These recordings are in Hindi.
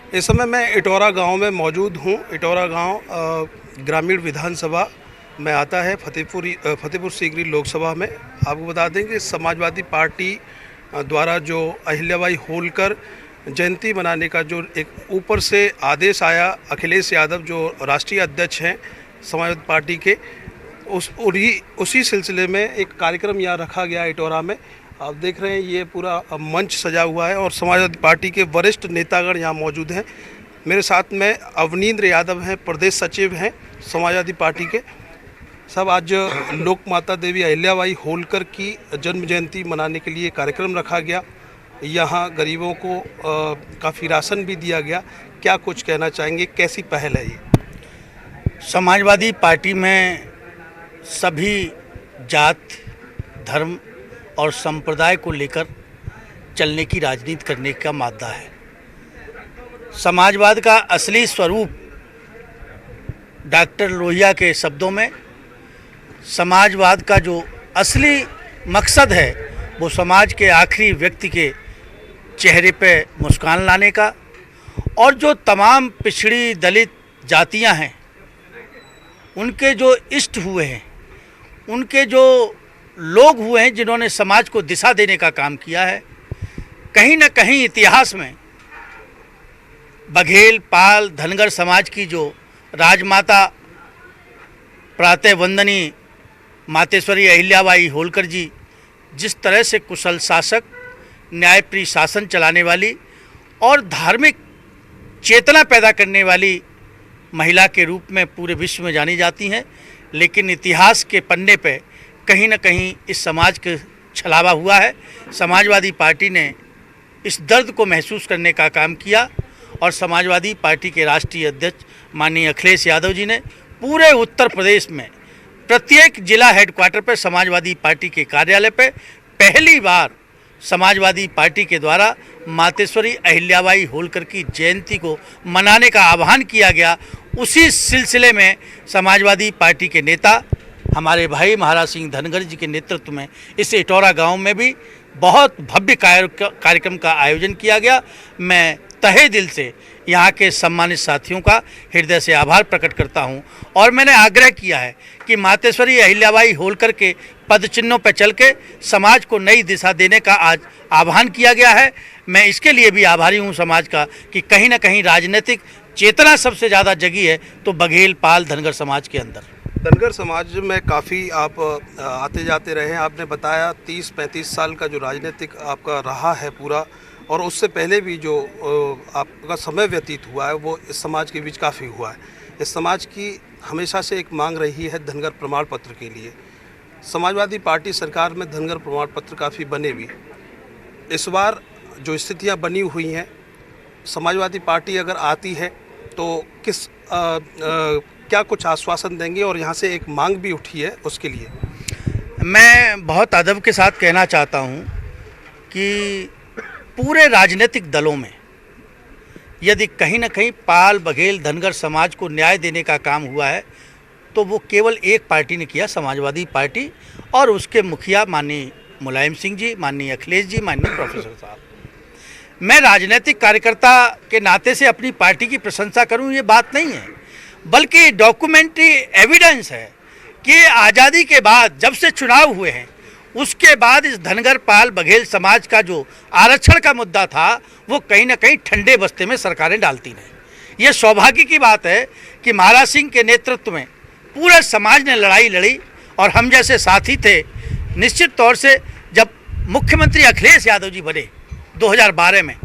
इस समय मैं इटौरा गांव में मौजूद हूं। इटौरा गांव ग्रामीण विधानसभा में आता है, फतेहपुर सीकरी लोकसभा में। आपको बता दें कि समाजवादी पार्टी द्वारा जो अहिल्याबाई होलकर जयंती मनाने का जो एक ऊपर से आदेश आया, अखिलेश यादव जो राष्ट्रीय अध्यक्ष हैं समाजवादी पार्टी के, उसी सिलसिले में एक कार्यक्रम यहाँ रखा गया इटौरा में। आप देख रहे हैं ये पूरा मंच सजा हुआ है और समाजवादी पार्टी के वरिष्ठ नेतागण यहाँ मौजूद हैं। मेरे साथ में अवनींद्र यादव हैं, प्रदेश सचिव हैं समाजवादी पार्टी के। सब आज लोक माता देवी अहिल्याबाई होलकर की जन्म जयंती मनाने के लिए कार्यक्रम रखा गया। यहाँ गरीबों को काफ़ी राशन भी दिया गया। क्या कुछ कहना चाहेंगे, कैसी पहल है ये? समाजवादी पार्टी में सभी जात, धर्म और संप्रदाय को लेकर चलने की राजनीति करने का मादा है। समाजवाद का असली स्वरूप डॉक्टर लोहिया के शब्दों में, समाजवाद का जो असली मकसद है वो समाज के आखिरी व्यक्ति के चेहरे पे मुस्कान लाने का, और जो तमाम पिछड़ी दलित जातियां हैं उनके जो इष्ट हुए हैं, उनके जो लोग हुए हैं जिन्होंने समाज को दिशा देने का काम किया है। कहीं न कहीं इतिहास में बघेल, पाल, धनगर समाज की जो राजमाता प्रातः वंदनी मातेश्वरी अहिल्याबाई होलकर जी जिस तरह से कुशल शासक, न्यायप्रिय शासन चलाने वाली और धार्मिक चेतना पैदा करने वाली महिला के रूप में पूरे विश्व में जानी जाती हैं, लेकिन इतिहास के पन्ने पे कहीं न कहीं इस समाज के छलावा हुआ है। समाजवादी पार्टी ने इस दर्द को महसूस करने का काम किया और समाजवादी पार्टी के राष्ट्रीय अध्यक्ष माननीय अखिलेश यादव जी ने पूरे उत्तर प्रदेश में प्रत्येक जिला हेडक्वार्टर पर समाजवादी पार्टी के कार्यालय पर पहली बार समाजवादी पार्टी के द्वारा मातेश्वरी अहिल्याबाई होलकर की जयंती को मनाने का आह्वान किया गया। उसी सिलसिले में समाजवादी पार्टी के नेता हमारे भाई महाराज सिंह धनगर जी के नेतृत्व में इस इटौरा गांव में भी बहुत भव्य कार्यक्रम का आयोजन किया गया। मैं तहे दिल से यहाँ के सम्मानित साथियों का हृदय से आभार प्रकट करता हूँ और मैंने आग्रह किया है कि मातेश्वरी अहिल्याबाई होलकर के पद चिन्हों पर चल के समाज को नई दिशा देने का आज आह्वान किया गया है। मैं इसके लिए भी आभारी हूँ समाज का कि कहीं ना कहीं राजनीतिक चेतना सबसे ज़्यादा जगी है तो बघेल, पाल, धनगर समाज के अंदर। धनगर समाज में काफ़ी आप आते जाते रहे हैं। आपने बताया 30-35 साल का जो राजनीतिक आपका रहा है पूरा, और उससे पहले भी जो आपका समय व्यतीत हुआ है वो इस समाज के बीच काफ़ी हुआ है। इस समाज की हमेशा से एक मांग रही है धनगर प्रमाण पत्र के लिए। समाजवादी पार्टी सरकार में धनगर प्रमाण पत्र काफ़ी बने भी। इस बार जो स्थितियां बनी हुई हैं, समाजवादी पार्टी अगर आती है तो क्या कुछ आश्वासन देंगे, और यहाँ से एक मांग भी उठी है उसके लिए? मैं बहुत अदब के साथ कहना चाहता हूँ कि पूरे राजनीतिक दलों में यदि कहीं ना कहीं पाल, बघेल, धनगर समाज को न्याय देने का काम हुआ है तो वो केवल एक पार्टी ने किया, समाजवादी पार्टी, और उसके मुखिया माननीय मुलायम सिंह जी, माननीय अखिलेश जी, माननीय प्रोफेसर साहब। मैं राजनीतिक कार्यकर्ता के नाते से अपनी पार्टी की प्रशंसा करूं ये बात नहीं है, बल्कि डॉक्यूमेंट्री एविडेंस है कि आज़ादी के बाद जब से चुनाव हुए हैं उसके बाद इस धनगर, पाल, बघेल समाज का जो आरक्षण का मुद्दा था वो कहीं ना कहीं ठंडे बस्ते में सरकारें डालती रहीं। ये सौभाग्य की बात है कि महाराज सिंह के नेतृत्व में पूरे समाज ने लड़ाई लड़ी और हम जैसे साथी थे। निश्चित तौर से जब मुख्यमंत्री अखिलेश यादव जी बने 2012 में,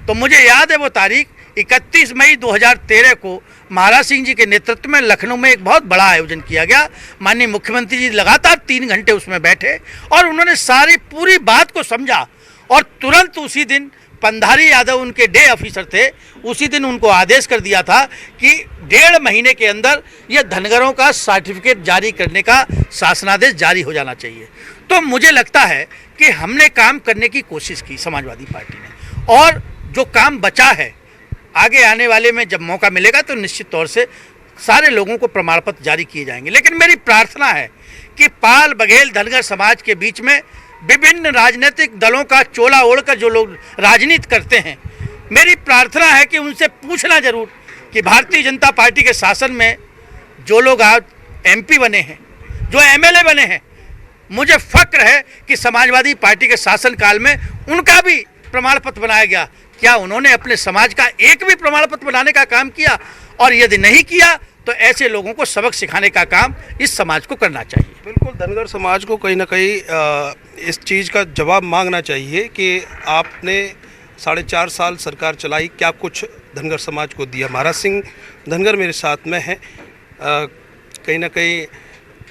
तो मुझे याद है वो तारीख 31 मई 2013 को महाराज सिंह जी के नेतृत्व में लखनऊ में एक बहुत बड़ा आयोजन किया गया। माननीय मुख्यमंत्री जी लगातार 3 घंटे उसमें बैठे और उन्होंने सारी पूरी बात को समझा और तुरंत उसी दिन पंधारी यादव उनके डे ऑफिसर थे, उसी दिन उनको आदेश कर दिया था कि 1.5 महीने के अंदर यह धनगरों का सर्टिफिकेट जारी करने का शासनादेश जारी हो जाना चाहिए। तो मुझे लगता है कि हमने काम करने की कोशिश की समाजवादी पार्टी ने, और जो काम बचा है आगे आने वाले में जब मौका मिलेगा तो निश्चित तौर से सारे लोगों को प्रमाण पत्र जारी किए जाएंगे। लेकिन मेरी प्रार्थना है कि पाल, बघेल, धनगर समाज के बीच में विभिन्न राजनीतिक दलों का चोला ओढ़कर जो लोग राजनीति करते हैं, मेरी प्रार्थना है कि उनसे पूछना जरूर कि भारतीय जनता पार्टी के शासन में जो लोग आज एमपी बने हैं, जो एमएलए बने हैं, मुझे फक्र है कि समाजवादी पार्टी के शासनकाल में उनका भी प्रमाण पत्र बनाया गया। क्या उन्होंने अपने समाज का एक भी प्रमाण पत्र बनाने का काम किया? और यदि नहीं किया तो ऐसे लोगों को सबक सिखाने का काम इस समाज को करना चाहिए। बिल्कुल, धनगर समाज को कहीं ना कहीं इस चीज़ का जवाब मांगना चाहिए कि आपने 4.5 साल सरकार चलाई, क्या कुछ धनगर समाज को दिया। महाराज सिंह धनगर मेरे साथ में हैं। कहीं ना कहीं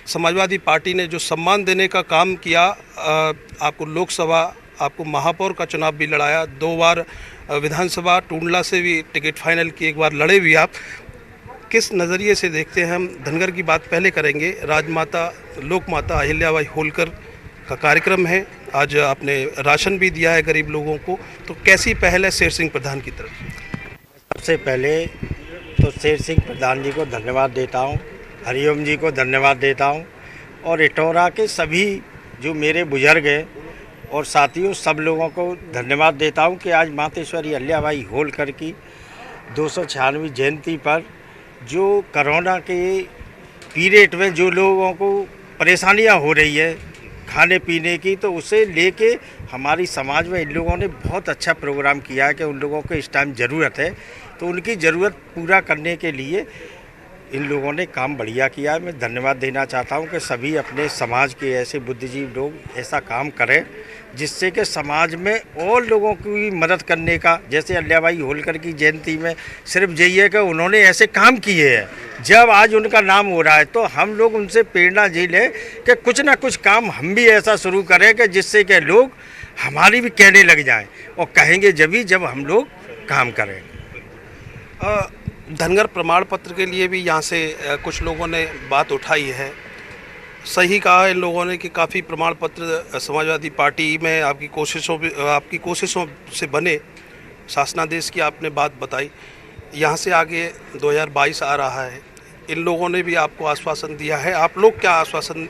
समाजवादी पार्टी ने जो सम्मान देने का काम किया, आपको लोकसभा, आपको महापौर का चुनाव भी लड़ाया, 2 बार विधानसभा टूंडला से भी टिकट फाइनल की, 1 बार लड़े भी आप। किस नज़रिए से देखते हैं? हम धनगर की बात पहले करेंगे। राजमाता लोकमाता अहिल्याबाई होलकर का कार्यक्रम है, आज आपने राशन भी दिया है गरीब लोगों को, तो कैसी पहल है शेर सिंह प्रधान की तरफ से? सबसे पहले तो शेर सिंह प्रधान जी को धन्यवाद देता हूँ, हरिओम जी को धन्यवाद देता हूँ, और इटौरा के सभी जो मेरे बुजुर्ग हैं और साथियों, सब लोगों को धन्यवाद देता हूँ कि आज मातेश्वरी अहिल्याबाई होलकर की 296वीं जयंती पर जो कोरोना के पीरियड में जो लोगों को परेशानियाँ हो रही है खाने पीने की, तो उसे लेके हमारी समाज में इन लोगों ने बहुत अच्छा प्रोग्राम किया है कि उन लोगों को इस टाइम ज़रूरत है, तो उनकी ज़रूरत पूरा करने के लिए इन लोगों ने काम बढ़िया किया है। मैं धन्यवाद देना चाहता हूं कि सभी अपने समाज के ऐसे बुद्धिजीवी लोग ऐसा काम करें जिससे कि समाज में और लोगों की मदद करने का, जैसे अहिल्याबाई होलकर की जयंती में सिर्फ यही है कि उन्होंने ऐसे काम किए हैं। जब आज उनका नाम हो रहा है तो हम लोग उनसे प्रेरणा जी लें कि कुछ ना कुछ काम हम भी ऐसा शुरू करें कि जिससे कि लोग हमारी भी कहने लग जाएं, और कहेंगे जब हम लोग काम करें। धनगर प्रमाण पत्र के लिए भी यहाँ से कुछ लोगों ने बात उठाई है। सही कहा इन लोगों ने कि काफ़ी प्रमाण पत्र समाजवादी पार्टी में आपकी कोशिशों से बने। शासनादेश की आपने बात बताई। यहाँ से आगे 2022 आ रहा है, इन लोगों ने भी आपको आश्वासन दिया है, आप लोग क्या आश्वासन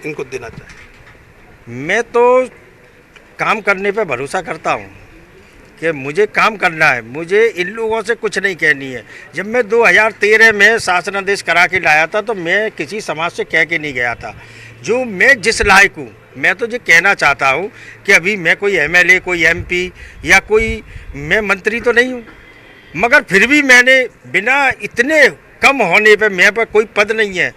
इनको देना चाहें? मैं तो काम करने पे भरोसा करता हूँ कि मुझे काम करना है, मुझे इन लोगों से कुछ नहीं कहनी है। जब मैं 2013 में शासनादेश करा के लाया था तो मैं किसी समाज से कह के नहीं गया था, जो मैं जिस लायक हूँ। मैं तो ये कहना चाहता हूँ कि अभी मैं कोई एमएलए, कोई एमपी या कोई मैं मंत्री तो नहीं हूँ, मगर फिर भी मैंने बिना इतने कम होने पे मेरे पर कोई पद नहीं है,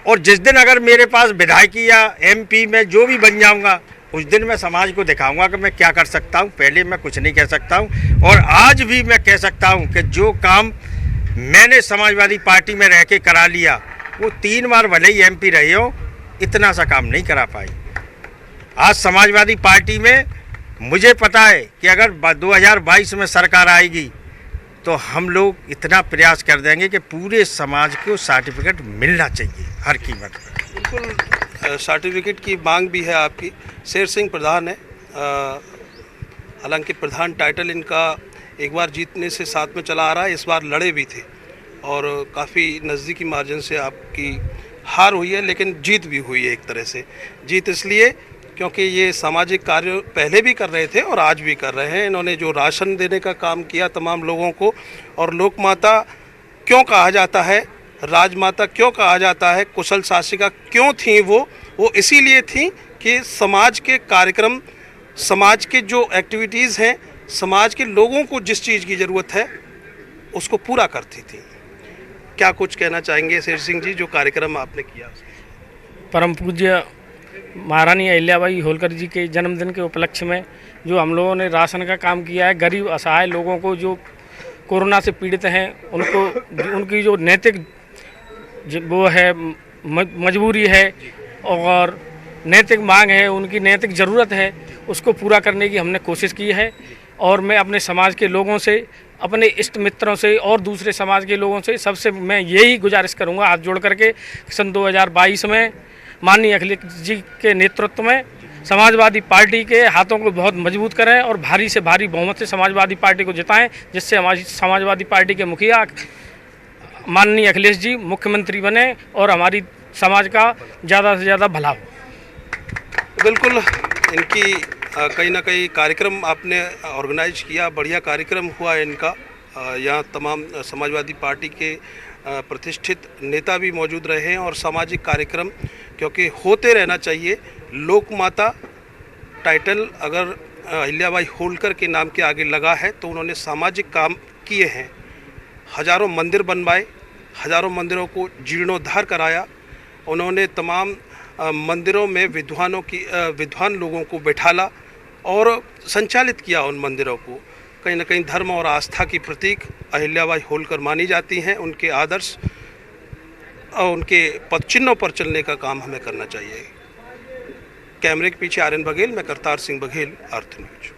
और जिस दिन अगर मेरे पास विधायकी या एमपी में जो भी बन जाऊँगा उस दिन मैं समाज को दिखाऊंगा कि मैं क्या कर सकता हूं। पहले मैं कुछ नहीं कह सकता हूं, और आज भी मैं कह सकता हूं कि जो काम मैंने समाजवादी पार्टी में रह के करा लिया, वो 3 बार भले ही एमपी रहे हो, इतना सा काम नहीं करा पाई। आज समाजवादी पार्टी में मुझे पता है कि अगर 2022 में सरकार आएगी तो हम लोग इतना प्रयास कर देंगे कि पूरे समाज को सर्टिफिकेट मिलना चाहिए हर कीमत पर। बिल्कुल, सर्टिफिकेट की मांग भी है आपकी। शेर सिंह प्रधान है, हालांकि प्रधान टाइटल इनका एक बार जीतने से साथ में चला आ रहा है, इस बार लड़े भी थे और काफ़ी नज़दीकी मार्जिन से आपकी हार हुई है, लेकिन जीत भी हुई है। एक तरह से जीत इसलिए क्योंकि ये सामाजिक कार्य पहले भी कर रहे थे और आज भी कर रहे हैं। इन्होंने जो राशन देने का काम किया तमाम लोगों को, और लोकमाता क्यों कहा जाता है, राजमाता क्यों कहा जाता है, कुशल शासिका क्यों थी वो इसीलिए थी कि समाज के कार्यक्रम, समाज के जो एक्टिविटीज़ हैं, समाज के लोगों को जिस चीज़ की ज़रूरत है उसको पूरा करती थी। क्या कुछ कहना चाहेंगे शेर सिंह जी, जो कार्यक्रम आपने किया? परम पूज्य महारानी अहिल्याबाई होलकर जी के जन्मदिन के उपलक्ष्य में जो हम लोगों ने राशन का काम किया है, गरीब असहाय लोगों को जो कोरोना से पीड़ित हैं उनको उनकी जो नैतिक वो है मजबूरी है और नैतिक मांग है, उनकी नैतिक ज़रूरत है, उसको पूरा करने की हमने कोशिश की है। और मैं अपने समाज के लोगों से, अपने इष्ट मित्रों से और दूसरे समाज के लोगों से सबसे मैं यही गुजारिश करूंगा हाथ जोड़ करके, सन 2022 में माननीय अखिलेश जी के नेतृत्व में समाजवादी पार्टी के हाथों को बहुत मजबूत करें और भारी से भारी बहुमत से समाजवादी पार्टी को जिताएं, जिससे हमारी समाजवादी पार्टी के मुखिया माननीय अखिलेश जी मुख्यमंत्री बने और हमारी समाज का ज़्यादा से ज़्यादा भला हो। बिल्कुल, इनकी कहीं ना कहीं कार्यक्रम आपने ऑर्गेनाइज किया, बढ़िया कार्यक्रम हुआ है इनका। यहाँ तमाम समाजवादी पार्टी के प्रतिष्ठित नेता भी मौजूद रहे हैं और सामाजिक कार्यक्रम क्योंकि होते रहना चाहिए। लोक माता टाइटल अगर अहिल्याबाई होलकर के नाम के आगे लगा है तो उन्होंने सामाजिक काम किए हैं। हजारों मंदिर बनवाए, हजारों मंदिरों को जीर्णोद्धार कराया। उन्होंने तमाम मंदिरों में विद्वान लोगों को बैठाला और संचालित किया उन मंदिरों को। कहीं ना कहीं धर्म और आस्था की प्रतीक अहिल्याबाई होलकर मानी जाती हैं। उनके आदर्श और उनके पदचिन्हों पर चलने का काम हमें करना चाहिए। कैमरे के पीछे आर्यन बघेल, मैं करतार सिंह बघेल, अर्थ न्यूज।